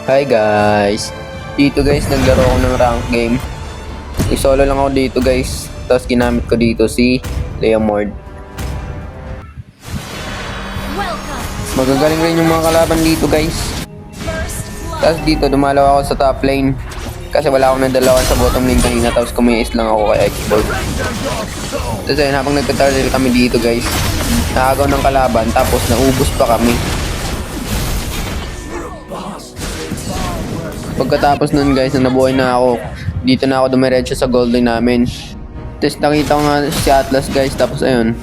Hi guys! Dito guys, naglaro ako ng rank game. I-solo lang ako dito guys. Tapos ginamit ko dito si Leomord. Magagaling rin yung mga kalaban dito guys. Tapos dito, dumalaw ako sa top lane. Kasi wala akong nadalawan sa bottom lane kanina. Tapos kumiis lang ako kay Xboard. Tapos ayun, habang nagtataril kami dito guys, nakagaw ng kalaban. Tapos naubos pa kami. Pagkatapos nun guys, na nabuhay na ako, dito na ako dumiretso sa golden namin. Tapos nakita ko nga si Atlas guys, tapos ayun,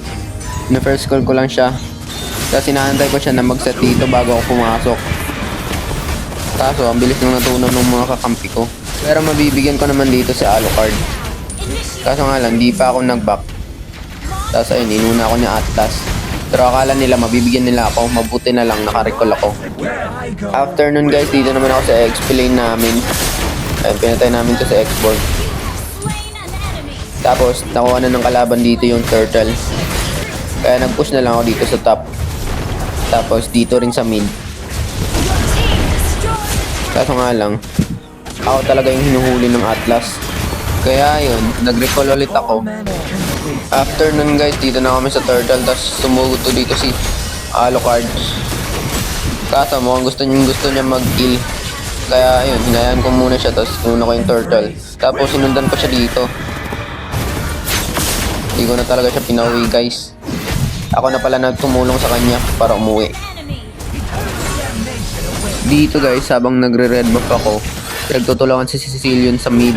na first call ko lang siya. Tapos inaantay ko siya na mag-set dito bago ako pumasok. Kaso ang bilis nang natunaw ng mga kakampi ko. Pero mabibigyan ko naman dito si Alucard. Kaso nga lang, di pa ako nag-back. Tapos ayun, inuna ako ni Atlas. Pero akala nila mabibigyan nila ako, mabuti na lang naka-recall ako. After nun guys, dito naman ako sa XP lane namin. Ayun, pinatay namin to sa Xboard. Tapos, nakuha na ng kalaban dito yung turtle. Kaya nag-push na lang ako dito sa top. Tapos, dito rin sa mid. Kaso nga lang, ako talaga yung hinuhuli ng Atlas. Kaya yun, nag-recall ulit ako. After nun guys, dito na kami sa turtle. Tapos sumugod to dito si Alucard. Kaso mukhang gusto niya mag-kill. Kaya ayun, hinayaan ko muna siya. Tapos inuna ko yung turtle. Tapos sinundan ko siya dito. Hindi ko na talaga siya pinauwi guys. Ako na pala nagtumulong sa kanya para umuwi. Dito guys, habang nagre-red buff ako, nagtutulungan si Cecilion sa mid.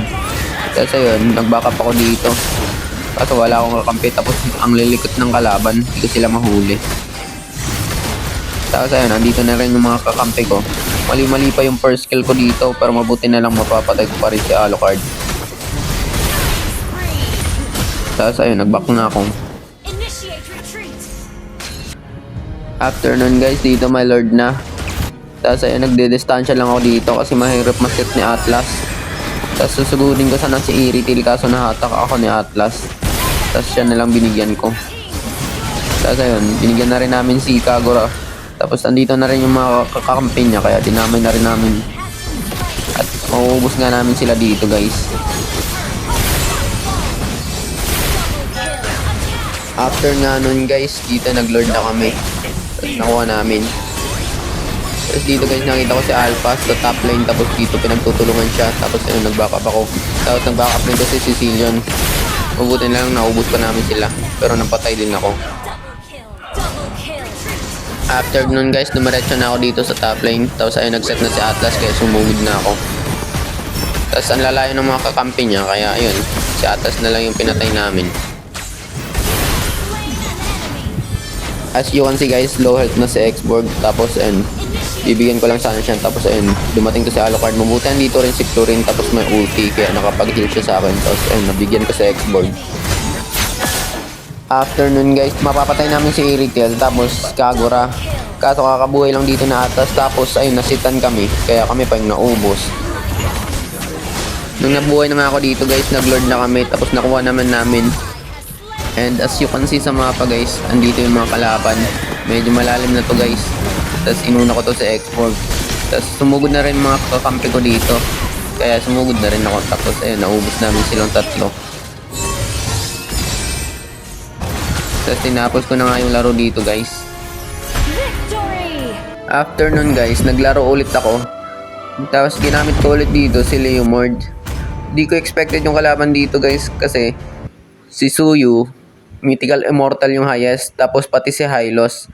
Tapos ayun, nag-backup ako dito. Kaso wala akong kakampi, tapos ang lilikot ng kalaban, hindi ko sila mahuli. Tapos ayun, andito na rin yung mga kakampi ko. Mali-mali pa yung first kill ko dito, pero mabuti na lang mapapatay ko pa rin si Alucard. Tapos ayun, nag-back na ako. After nun guys, dito my lord na. Tapos ayun, nagde-distansya lang ako dito kasi mahirap masit ni Atlas. Tapos susugudin ko sana si Iritil, kaso nahatak ako ni Atlas. Tapos siya na lang binigyan ko. Tapos ayun, binigyan na rin namin si Kagura. Tapos andito na rin yung mga kakampi niya, kaya dinamay na rin namin. At mauubos nga namin sila dito guys. After nga nun guys, dito nag-lord na kami. Tapos nakuha namin. Tapos dito guys, nakita ko si Alpha sa top lane. Tapos dito pinagtutulungan siya. Tapos ayun, nag-backup ako. Tapos nag-backup rin to si Cecilion. Mabuti na lang, naubos pa namin sila. Pero napatay din ako. After nun guys, dumiretso na ako dito sa top lane. Tapos ayun, nag-set na si Atlas, kaya sumugod na ako. Tapos ang lalayo ng mga kakampi niya, kaya ayun, si Atlas na lang yung pinatay namin. As you can see guys, low health na si Xborg. Tapos ayun, bibigyan ko lang sana siya. Tapos ayun, dumating to si Alucard. Mabuti dito rin si Florin. Tapos may ulti, kaya nakapag-heal siya sa akin. Tapos ayun, nabigyan ko si Xborg. After nun guys, mapapatay namin si Iritel. Tapos Kagura. Kaso kakabuhay lang dito na Atlas. Tapos ayun, nasitan kami. Kaya kami pa yung naubos. Nung nabuhay na nga ako dito guys, nag-lord na kami. Tapos nakuha naman namin. And as you can see sa mapa guys, andito yung mga kalaban. Medyo malalim na to guys. Tapos inuna ko to sa Xborg. Tapos sumugod na rin mga kakampi ko dito. Kaya sumugod na rin ako. Tapos ayun, naubos namin silang tatlo. Tapos tinapos ko na nga yung laro dito guys. After nun guys, naglaro ulit ako. Tapos ginamit ko ulit dito si Leomord. Di ko expected yung kalaban dito guys, kasi si Suyu, mythical immortal yung highest. Tapos pati si Hylos.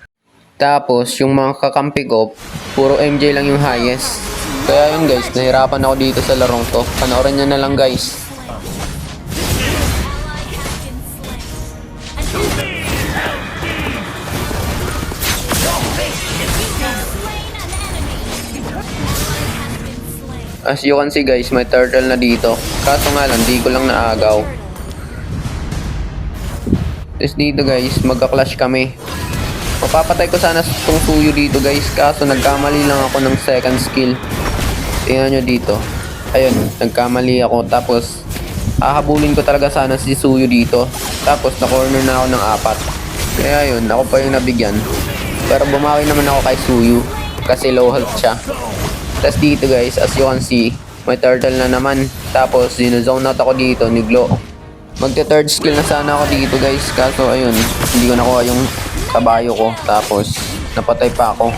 Tapos yung mga kakampi ko, puro MJ lang yung highest. Kaya yun guys, nahirapan ako dito sa larong to. Panoorin nyo na lang guys. As you can see guys, may turtle na dito. Kaso nga lang, di ko lang naagaw. Tapos dito guys, magka-clash kami. Mapapatay ko sana itong Suyu dito guys. Kaso nagkamali lang ako ng second skill. Tingnan nyo dito. Ayun, nagkamali ako. Tapos, hahabulin ko talaga sana si Suyu dito. Tapos, na-corner na ako ng 4. Kaya yun, ako pa yung nabigyan. Pero bumawi naman ako kay Suyu. Kasi low health siya. Tapos dito guys, as you can see, may turtle na naman. Tapos zone out ako dito ni Glo. Magte-third skill na sana ako dito guys. Kaso ayun, hindi ko nakuha yung kabayo ko. Tapos napatay pa ako.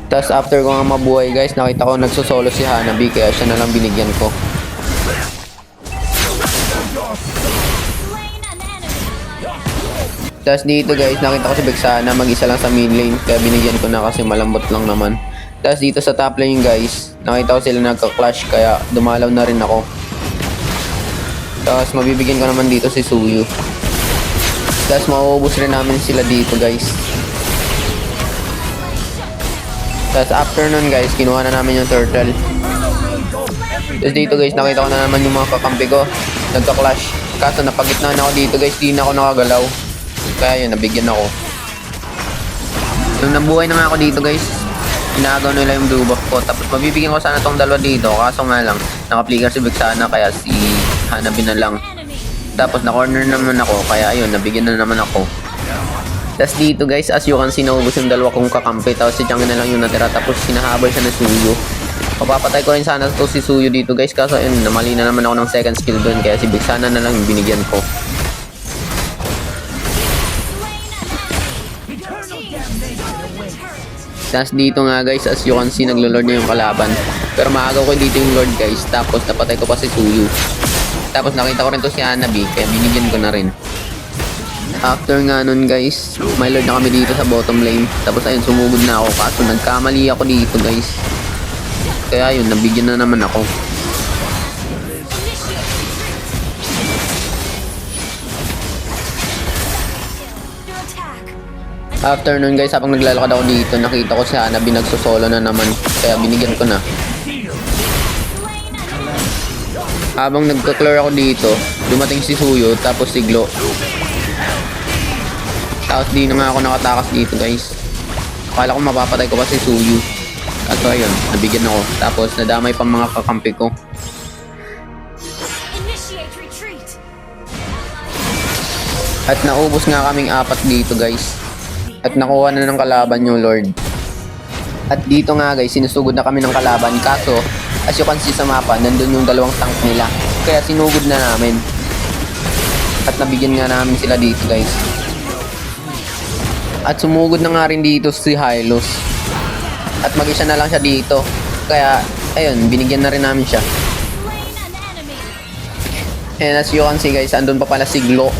Tapos after ko nga mabuhay guys, nakita ko nagsosolo si Hanabi. Kaya siya na lang binigyan ko. Tapos dito guys, nakita ko si Vexana mag-isa lang sa mid lane. Kaya binigyan ko na kasi malambot lang naman. Tapos dito sa top lane guys, nakita ko sila nagka-clash. Kaya dumalaw na rin ako. Tapos mabibigyan ko naman dito si Suyu. Tapos mauubos rin namin sila dito guys. Tapos after nun guys, kinuha na namin yung turtle. Tapos dito guys, nakita ko na naman yung mga kakampi ko. Nagka-clash. Kaso napagitnaan ako dito guys, di na ako nakagalaw. Kaya yun, nabigyan ako. Nung nabuhay na nga ako dito guys, inaagaw nila yung blue buff ko. Tapos mabibigyan ko sana tong dalawa dito. Kaso nga lang, naka-flicker si Vexana kaya si Hanabi na lang. Tapos na-corner naman ako, kaya ayun, nabigyan na naman ako. Tapos dito guys, as you can see, naubos yung dalawa kong kakampi. Tapos si Chang'e na lang yung natira. Tapos sinahabol siya ng Suyu. Papapatay ko rin sana to si Suyu dito guys. Kaso ayun, namali na naman ako ng second skill doon. Kaya si Vexana na lang yung binigyan ko. Tapos dito nga guys, as you can see, naglo-lord na yung kalaban. Pero maagaw ko dito yung lord guys. Tapos napatay ko pa si Suyu. Tapos nakita ko rin to si Hanabi, kaya binigyan ko na rin. After nga nun guys, may lord na kami dito sa bottom lane. Tapos ayun, sumugod na ako. Kaso nagkamali ako dito guys. Kaya ayun, nabigyan na naman ako. After nun guys, habang naglalakad ako dito, nakita ko si Hanabi nagsosolo na naman. Kaya binigyan ko na. Habang nagka-clear ako dito, dumating si Suyu, tapos si Glo. Tapos di na nga ako nakatakas dito guys. Akala ko mapapatay ko pa si Suyu. At ayun, nabigyan ako. Tapos nadamay pang mga kakampi ko. At naubos nga kaming 4 dito guys. At nakuha na ng kalaban yung Lord. At dito nga guys, sinusugod na kami ng kalaban. Kaso, as you can see sa mapa, nandun yung dalawang tank nila. Kaya sinugod na namin. At nabigyan nga namin sila dito guys. At sumugod na nga rin dito si Hylos. At mag-isa na lang siya dito. Kaya, ayun, binigyan na rin namin siya. And as you can see guys, andun pa pala si Glo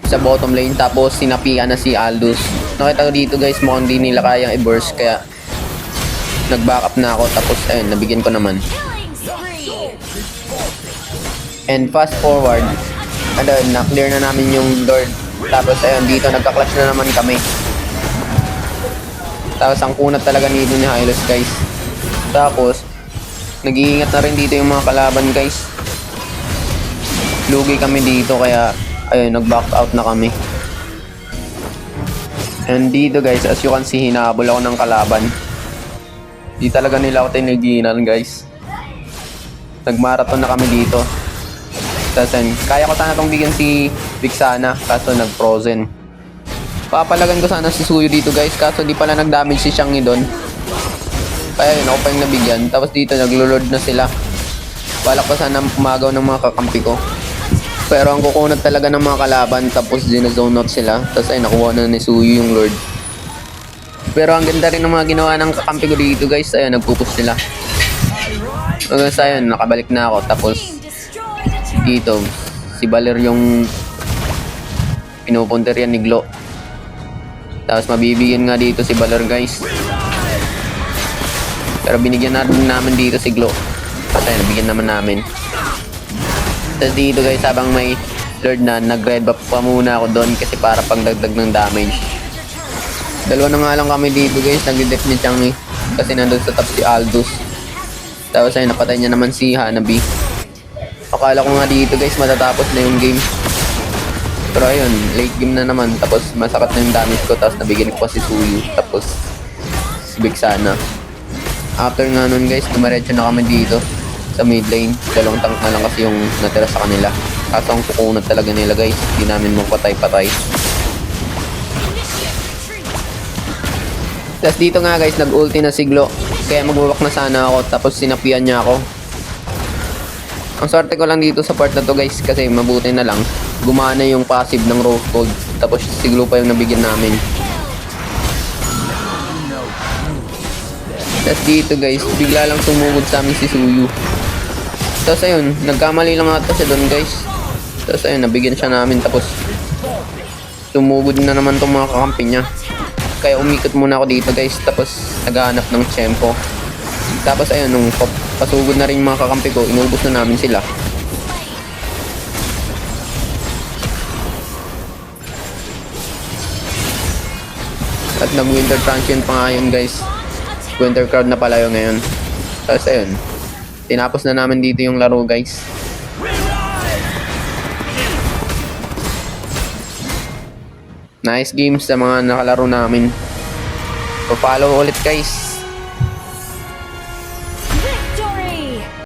sa bottom lane. Tapos sinapian na si Aldous. Nakita ko dito guys, mukhang di nila kayang i-burst. Kaya, nag-backup na ako. Tapos, ayun, nabigyan ko naman. And fast forward, ayun, na-clear na namin yung Lord. Tapos ayun, dito nagka-clash na naman kami. Tapos ang kunat talaga nito ni Hylos guys. Tapos, nag-iingat na rin dito yung mga kalaban guys. Lugi kami dito kaya, ayun, nag-back out na kami. And dito guys, as you can see, hinahabol ako ng kalaban. Di talaga nila ako tinigilan guys. Nag-marathon na kami dito. Tapos kaya ko sana itong bigyan si Vexana, kaso nag-frozen. Papalagan ko sana si Suyu dito guys, kaso di pala nag-damage si Chang'e doon. Kaya yun, ako pa yung nabigyan. Tapos dito naglo-lord na sila. Balak ko sana pumagaw ng mga kakampi ko. Pero ang kukunat talaga ng mga kalaban, tapos zone out sila. Tapos ay nakuha na ni Suyu yung lord. Pero ang ganda rin ng mga ginawa ng kakampi ko dito guys. Ayun, nagpupush sila. Hanggang sa yun, nakabalik na ako. Tapos dito, si Baler yung pinupunter yan ni Glo. Tapos mabibigyan nga dito si Baler guys. Pero binigyan namin dito si Glo. Kasi nabigyan naman namin. Tapos dito guys, habang may Lord na, nag-red buff pa muna ako doon kasi para pagdagdag ng damage. Dalawa na nga lang kami dito guys, nag-def ni Chang'e kasi nandun sa top si Aldous. Tapos ay napatay niya naman si Hanabi. Akala ko nga dito guys, matatapos na yung game. Pero ayun, late game na naman. Tapos masakit na yung damage ko. Tapos nabigyan ko pa si Suyu. Tapos si Vexana. After nga nun guys, dumaretso na kami dito sa mid lane. Dalawang tank na lang kasi yung natira sa kanila. Kaso ang kukunat talaga nila guys. Hindi namin magpatay-patay. Tapos dito nga guys, nag-ulti na siglo. Kaya magwawak na sana ako, tapos sinapian niya ako. Ang swerte ko lang dito sa part na to guys, kasi mabuti na lang. Gumana yung passive ng Rose Gold, tapos siglo pa yung nabigyan namin. Tapos dito guys, bigla lang tumugod sa amin si Suyu. Tapos ayun, nagkamali lang ata siya doon guys. Tapos ayun, nabigyan siya namin, tapos tumugod na naman tong mga kakampi niya. Kaya umikot muna ako dito guys, tapos naghahanap ng tiyempo. Tapos ayun, nung pasugod na rin yung mga kakampi ko, inubos na namin sila. At nag-winter transient pa nga yun guys. Winter crowd na pala yun ngayon. Tapos ayun, tinapos na namin dito yung laro guys. Nice games sa mga nakalaro namin. So follow ulit guys.